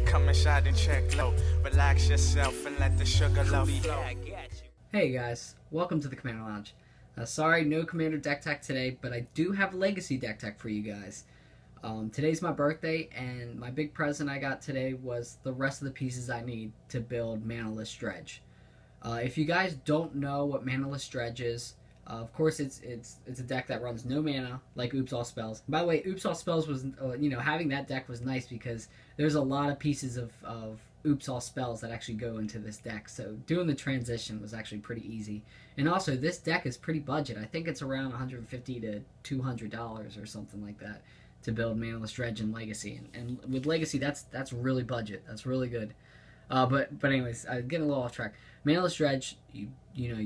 Come inside and check low. Relax yourself and let the sugar love flow. Hey guys, welcome to the Commander Lounge. Sorry, no Commander deck tech today, but I do have Legacy deck tech for you guys. Today's my birthday, and my big present I got today was the rest of the pieces I need to build Manaless Dredge. If you guys don't know what Manaless Dredge is, of course it's a deck that runs no mana, like Oops All Spells. By the way, Oops All Spells was, having that deck was nice because there's a lot of pieces of Oops All Spells that actually go into this deck, so doing the transition was actually pretty easy. And also, this deck is pretty budget. I think it's around $150 to $200 or something like that to build Manaless Dredge in Legacy. And with Legacy, that's really budget. That's really good. But anyways, getting a little off track. Manaless Dredge, you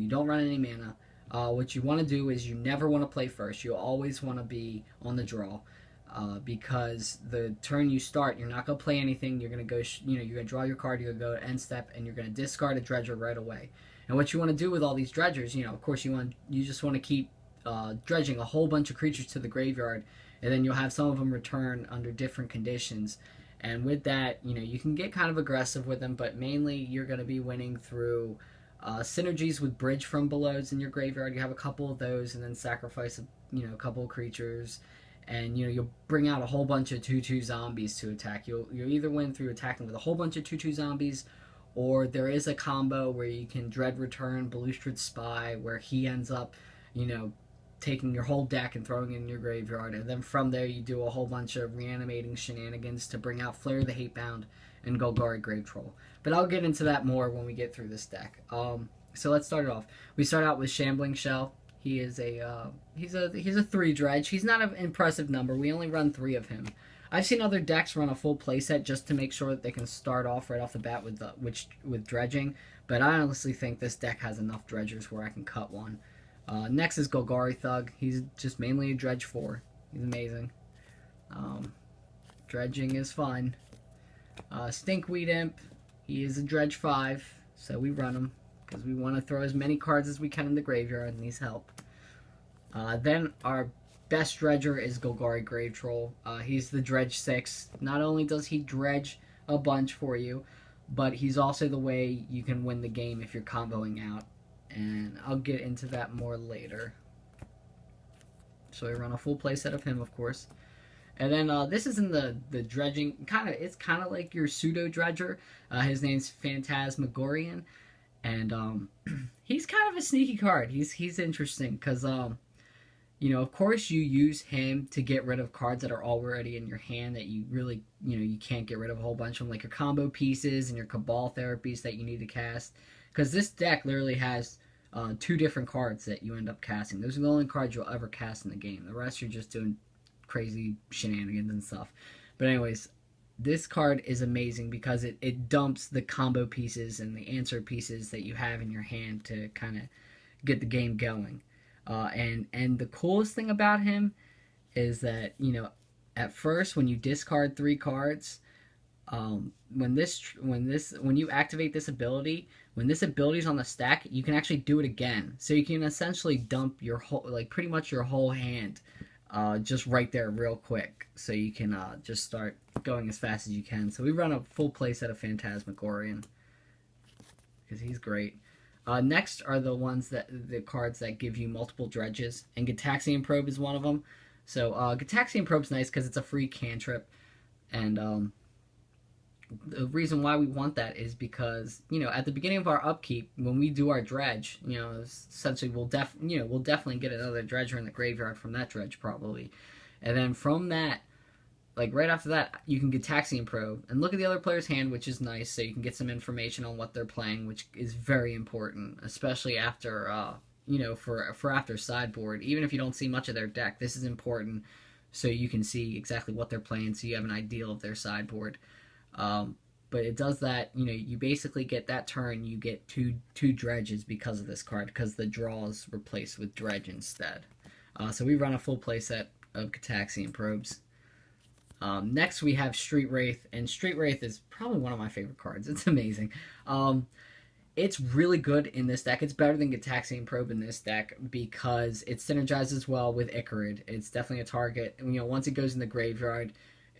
don't run any mana. What you want to do is you never want to play first. You always want to be on the draw, because the turn you start, you're not going to play anything. You're going to go, you're going to draw your card. You're going to go to end step, and you're going to discard a dredger right away. And what you want to do with all these dredgers, of course, you just want to keep dredging a whole bunch of creatures to the graveyard, and then you'll have some of them return under different conditions. And with that, you can get kind of aggressive with them, but mainly you're going to be winning through synergies with Bridge from Belows in your graveyard. You have a couple of those, and then sacrifice a couple of creatures, and you'll bring out a whole bunch of 2/2 zombies to attack. You'll either win through attacking with a whole bunch of 2/2 zombies, or there is a combo where you can Dread Return Balustrade Spy, where he ends up taking your whole deck and throwing it in your graveyard, and then from there you do a whole bunch of reanimating shenanigans to bring out Flare the Hatebound and Gogari Grave Troll. But I'll get into that more when we get through this deck. So let's start it off. We start out with Shambling Shell. He is he's a 3 dredge. He's not an impressive number. We only run 3 of him. I've seen other decks run a full playset just to make sure that they can start off right off the bat with dredging. But I honestly think this deck has enough dredgers where I can cut one. Next is Gogari Thug. He's just mainly a dredge 4. He's amazing. Dredging is fun. Stinkweed Imp. He is a dredge 5, so we run him because we want to throw as many cards as we can in the graveyard and needs help. Then our best dredger is Gogari Grave Troll. He's the dredge 6. Not only does he dredge a bunch for you, but he's also the way you can win the game if you're comboing out. And I'll get into that more later. So we run a full playset of him, of course. And then this is in the dredging. It's kind of like your pseudo dredger. His name's Phantasmagoria, and he's kind of a sneaky card. He's interesting because of course you use him to get rid of cards that are already in your hand that you really you can't get rid of a whole bunch of them, like your combo pieces and your Cabal Therapies that you need to cast. Because this deck literally has 2 different cards that you end up casting. Those are the only cards you'll ever cast in the game. The rest you're just doing crazy shenanigans and stuff. But anyways, this card is amazing because it dumps the combo pieces and the answer pieces that you have in your hand to kind of get the game going. And the coolest thing about him is that, at first when you discard 3 cards, when you activate this ability, when this ability is on the stack, you can actually do it again. So you can essentially dump your whole, pretty much your whole hand, just right there real quick. So you can just start going as fast as you can. So we run a full playset of Phantasmagoria because he's great. Next are the cards that give you multiple dredges, and Gitaxian Probe is one of them. So Gitaxian Probe's nice because it's a free cantrip, and the reason why we want that is because at the beginning of our upkeep, when we do our dredge, essentially we'll definitely get another dredger in the graveyard from that dredge probably, and then from that, right after that, you can get Gitaxian Probe and look at the other player's hand, which is nice, so you can get some information on what they're playing, which is very important, especially after for after sideboard. Even if you don't see much of their deck, this is important, so you can see exactly what they're playing, so you have an idea of their sideboard. But it does that, you basically get that turn, you get two dredges because of this card, because the draw is replaced with dredge instead. So we run a full playset of Gitaxian Probes. Next we have Street Wraith, and Street Wraith is probably one of my favorite cards. It's amazing. It's really good in this deck. It's better than Gitaxian Probe in this deck because it synergizes well with Icarid. It's definitely a target. Once it goes in the graveyard,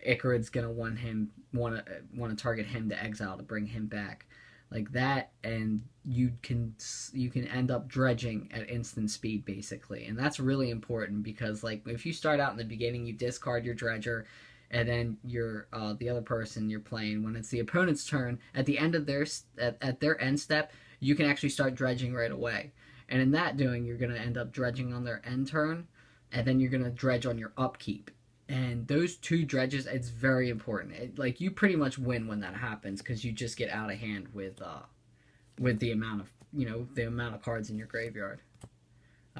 Icarid's gonna want to target him to exile to bring him back, like that, and you can end up dredging at instant speed basically, and that's really important because like if you start out in the beginning, you discard your dredger, and then your the other person you're playing, when it's the opponent's turn, at the end of at their end step, you can actually start dredging right away, and in that doing, you're gonna end up dredging on their end turn, and then you're gonna dredge on your upkeep. And those two dredges, it's very important. Like you pretty much win when that happens because you just get out of hand with the amount of cards in your graveyard.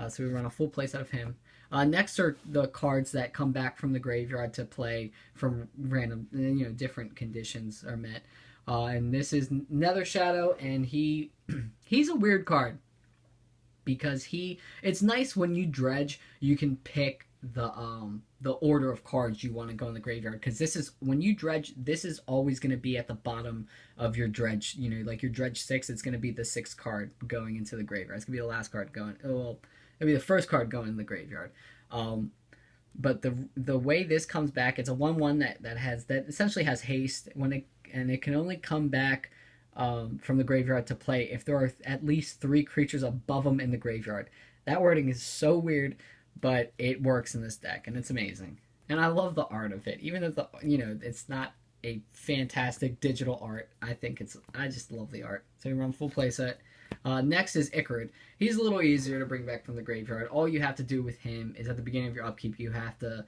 So we run a full playset of him. Next are the cards that come back from the graveyard to play from random, different conditions are met. And this is Nether Shadow, and he's a weird card because it's nice when you dredge, you can pick the order of cards you want to go in the graveyard, because this is when you dredge, this is always going to be at the bottom of your dredge. Like your dredge 6, it's going to be the 6th card going into the graveyard. It's going to be the last card going. Well, it'll be the first card going in the graveyard. But the way this comes back, it's a 1/1 that essentially has haste and it can only come back from the graveyard to play if there are at least 3 creatures above them in the graveyard. That wording is so weird, but it works in this deck, and it's amazing. And I love the art of it, even though it's not a fantastic digital art. I just love the art. So we run full playset. Next is Icarid. He's a little easier to bring back from the graveyard. All you have to do with him is at the beginning of your upkeep, you have to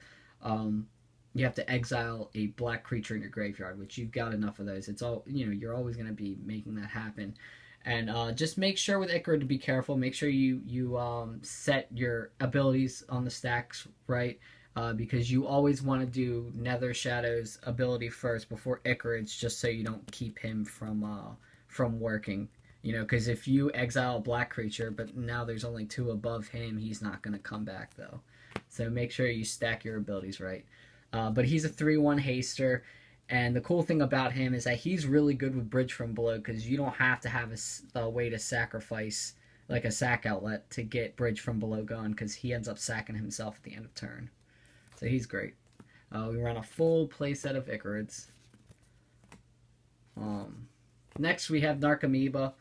exile a black creature in your graveyard, which you've got enough of those. It's all you're always going to be making that happen. And just make sure with Icarid to be careful. Make sure you set your abilities on the stacks right, because you always want to do Nether Shadow's ability first before Icarid's, just so you don't keep him from working. Because if you exile a black creature, but now there's only 2 above him, he's not going to come back though. So make sure you stack your abilities right. But he's a 3/1 haster. And the cool thing about him is that he's really good with Bridge from Below, because you don't have to have a way to sacrifice like a sack outlet to get Bridge from Below going, because he ends up sacking himself at the end of turn. So he's great. We run a full playset of Icarids. Next we have Amoeba.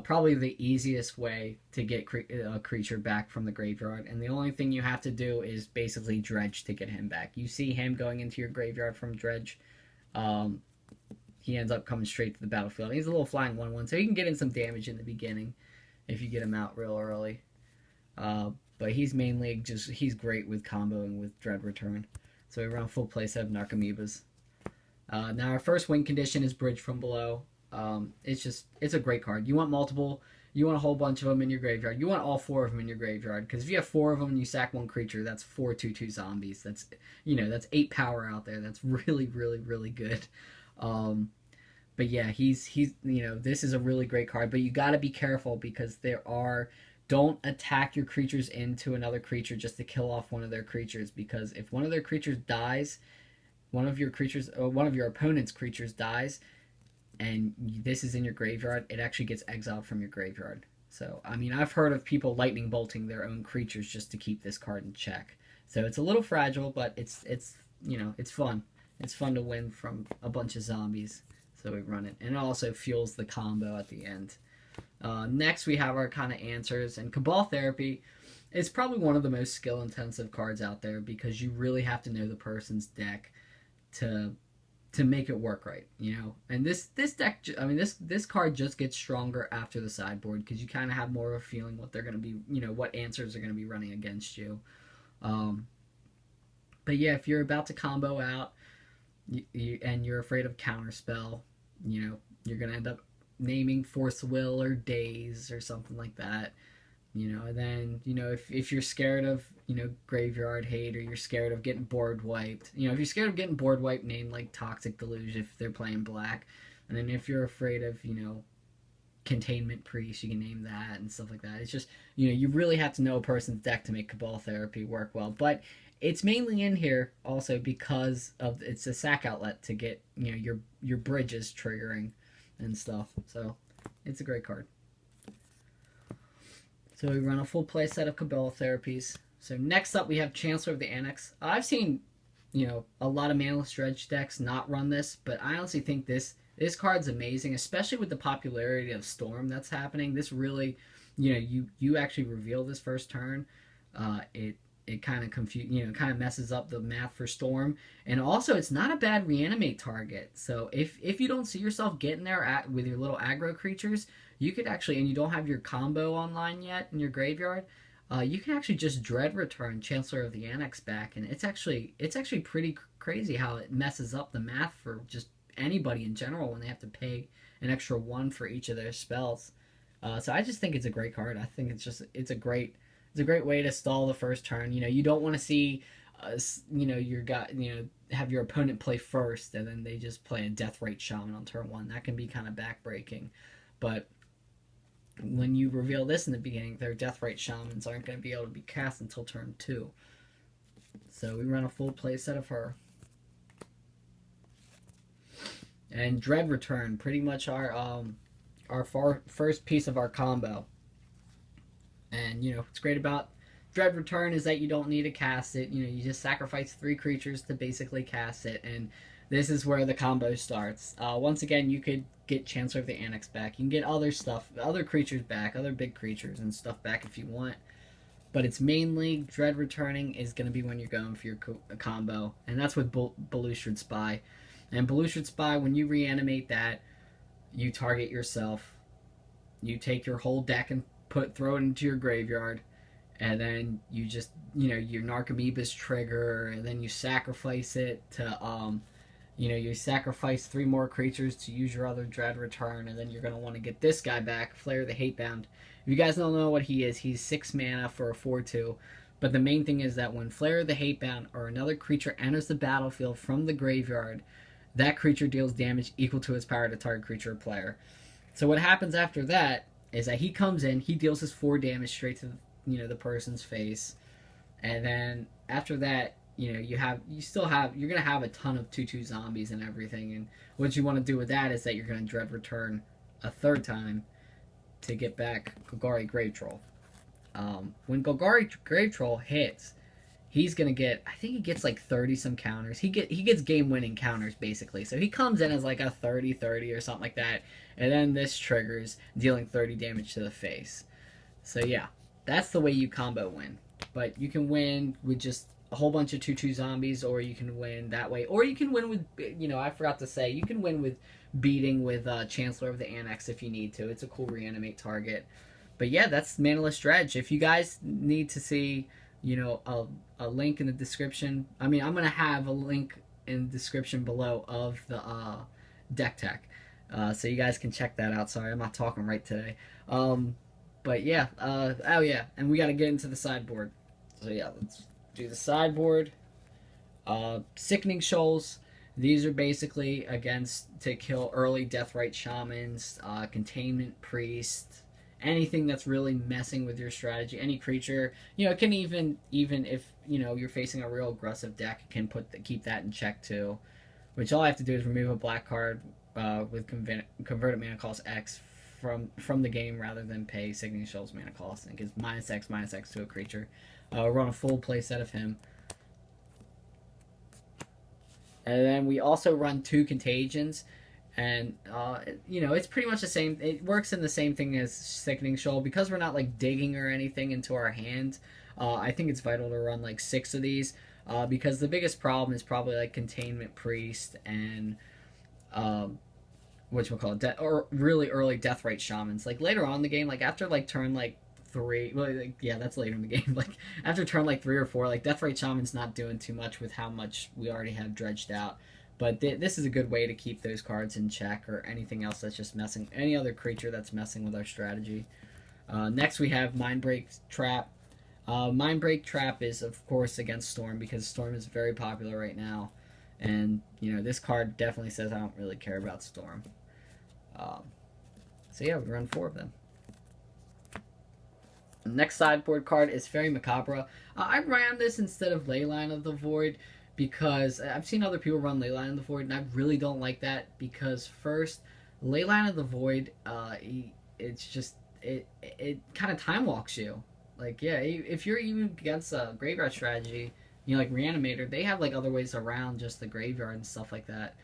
Probably the easiest way to get a creature back from the graveyard, and the only thing you have to do is basically dredge to get him back. You see him going into your graveyard from dredge. He ends up coming straight to the battlefield. He's a little flying 1/1, so he can get in some damage in the beginning if you get him out real early. But he's mainly he's great with comboing with Dread Return. So we run full playset of Amoebas. Now our first win condition is Bridge from Below. It's a great card. You want multiple. You want a whole bunch of them in your graveyard. You want all 4 of them in your graveyard, because if you have 4 of them and you sack 1 creature, that's 4 2/2 zombies. That's 8 power out there. That's really, really, really good. But yeah, he's this is a really great card, but you got to be careful, because don't attack your creatures into another creature just to kill off one of their creatures, because if one of their creatures dies, one of your opponent's creatures dies, and this is in your graveyard, it actually gets exiled from your graveyard. So, I've heard of people lightning bolting their own creatures just to keep this card in check. So it's a little fragile, but it's fun. It's fun to win from a bunch of zombies. So we run it. And it also fuels the combo at the end. Next, we have our kind of answers. And Cabal Therapy is probably one of the most skill-intensive cards out there, because you really have to know the person's deck to make it work right, And this deck, this card just gets stronger after the sideboard, because you kind of have more of a feeling what they're going to be, what answers are going to be running against you. But yeah, if you're about to combo out, and you're afraid of counterspell, you're going to end up naming Force Will or Daze or something like that. And then, if you're scared of, Graveyard Hate, or you're scared of getting board wiped, if you're scared of getting board wiped, name like Toxic Deluge if they're playing black. And then if you're afraid of, Containment Priest, you can name that and stuff like that. It's just, you really have to know a person's deck to make Cabal Therapy work well. But it's mainly in here also because it's a sack outlet to get, your bridges triggering and stuff. So it's a great card. So we run a full play set of Cabal Therapies. So next up we have Chancellor of the Annex. I've seen a lot of Manaless Dredge decks not run this, but I honestly think this card's amazing, especially with the popularity of Storm that's happening. This really, you actually reveal this first turn. It kind of kind of messes up the math for Storm, and also it's not a bad reanimate target. So if you don't see yourself getting there with your little aggro creatures, you could actually, and you don't have your combo online yet in your graveyard, you can actually just dread return Chancellor of the Annex back, and it's actually pretty crazy how it messes up the math for just anybody in general when they have to pay an extra 1 for each of their spells. So I just think it's a great card. I think it's a great way to stall the first turn. You don't want to see have your opponent play first and then they just play a Deathrite Shaman on turn 1. That can be kind of backbreaking. But when you reveal this in the beginning, their Deathrite Shamans aren't going to be able to be cast until turn 2. So we run a full play set of her. And Dread Return, pretty much our first piece of our combo. And, what's great about Dread Return is that you don't need to cast it. You just sacrifice 3 creatures to basically cast it. And this is where the combo starts. Once again, you could get Chancellor of the Annex back. You can get other creatures back, other big creatures and stuff back if you want. But it's mainly Dread Returning is going to be when you're going for your combo. And that's with Balustrade Spy. And Balustrade Spy, when you reanimate that, you target yourself. You take your whole deck and throw it into your graveyard, and then you just your Amoeba's trigger, and then you sacrifice it to you sacrifice 3 more creatures to use your other Dread Return, and then you're going to want to get this guy back, Flare the Hatebound. If you guys don't know what he is, he's 6 mana for a 4/2. But the main thing is that when Flare the Hatebound or another creature enters the battlefield from the graveyard, that creature deals damage equal to its power to target creature or player. So what happens after that is that he comes in, he deals his 4 damage straight to the person's face, and then after that, you're gonna have a ton of 2/2 zombies and everything. And what you want to do with that is that you're gonna Dread Return a 3rd time to get back Gogari Grave Troll. When Gogari Grave Troll hits, he's gonna get, I think he gets like 30 some counters. He gets game winning counters basically. So he comes in as like a 30/30 or something like that, and then this triggers, dealing 30 damage to the face. So yeah, that's the way you combo win. But you can win with just a whole bunch of 2/2 zombies, or you can win that way, or you can win with I forgot to say, you can win with beating with Chancellor of the Annex if you need to. It's a cool reanimate target. But yeah, that's Manaless Dredge. If you guys need to see a link in the description. I'm going to have a link in the description below of the deck tech. So you guys can check that out. Sorry, I'm not talking right today. But yeah, oh yeah, and we got to get into the sideboard. So yeah, let's do the sideboard. Sickening Shoals. These are basically to kill early Deathrite Shamans, Containment Priest, anything that's really messing with your strategy. Any creature, it can even if you're facing a real aggressive deck, can keep that in check too. Which all I have to do is remove a black card with converted mana cost X from the game, rather than pay Sickening Shoals mana cost, and it gives -X to a creature. Run a full play set of him. And then we also run 2 contagions. And, it's pretty much the same. It works in the same thing as Sickening Shoal. Because we're not, like, digging or anything into our hand, I think it's vital to run, like, 6 of these. Because the biggest problem is probably, like, Containment Priest and, whatchamacallit, or really early Deathrite Shamans. Like, later on in the game, like, after, like, turn, like, 3, well, like, yeah, that's later in the game. Like, after turn, like, 3 or 4, like, Deathrite Shaman's not doing too much with how much we already have dredged out. But this is a good way to keep those cards in check, or anything else that's just messing, any other creature that's messing with our strategy. Next we have Mindbreak Trap. Mindbreak Trap is, of course, against Storm, because Storm is very popular right now. And, this card definitely says I don't really care about Storm. So yeah, we run 4 of them. The next sideboard card is Fairy Macabre. I ran this instead of Leyline of the Void, because I've seen other people run Leyline of the Void, and I really don't like that, because first, Leyline of the Void, it's just, it kind of time walks you. Like, yeah, if you're even against a graveyard strategy, You know, like Reanimator, they have like other ways around just the graveyard and stuff like that.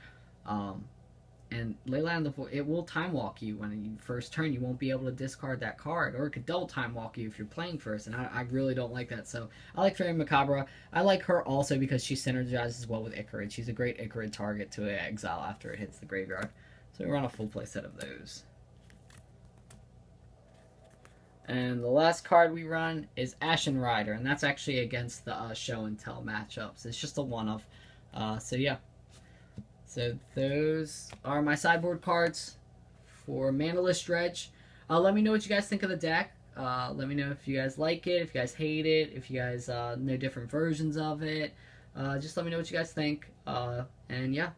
And Leyline of the Void, it will time walk you when you first turn. You won't be able to discard that card, or it could double time walk you if you're playing first. And I really don't like that. So I like Fairy Macabre. I like her also because she synergizes well with Icarid. She's a great Icarid target to exile after it hits the graveyard. So we run a full play set of those. And the last card we run is Ashen Rider, and that's actually against the Show and Tell matchups. It's just a one-of. So yeah. So those are my sideboard cards for Manaless Dredge. Let me know what you guys think of the deck. Let me know if you guys like it, if you guys hate it, if you guys know different versions of it. Just let me know what you guys think. And yeah,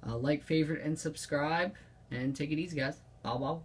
like, favorite, and subscribe. And take it easy, guys. Bye bye.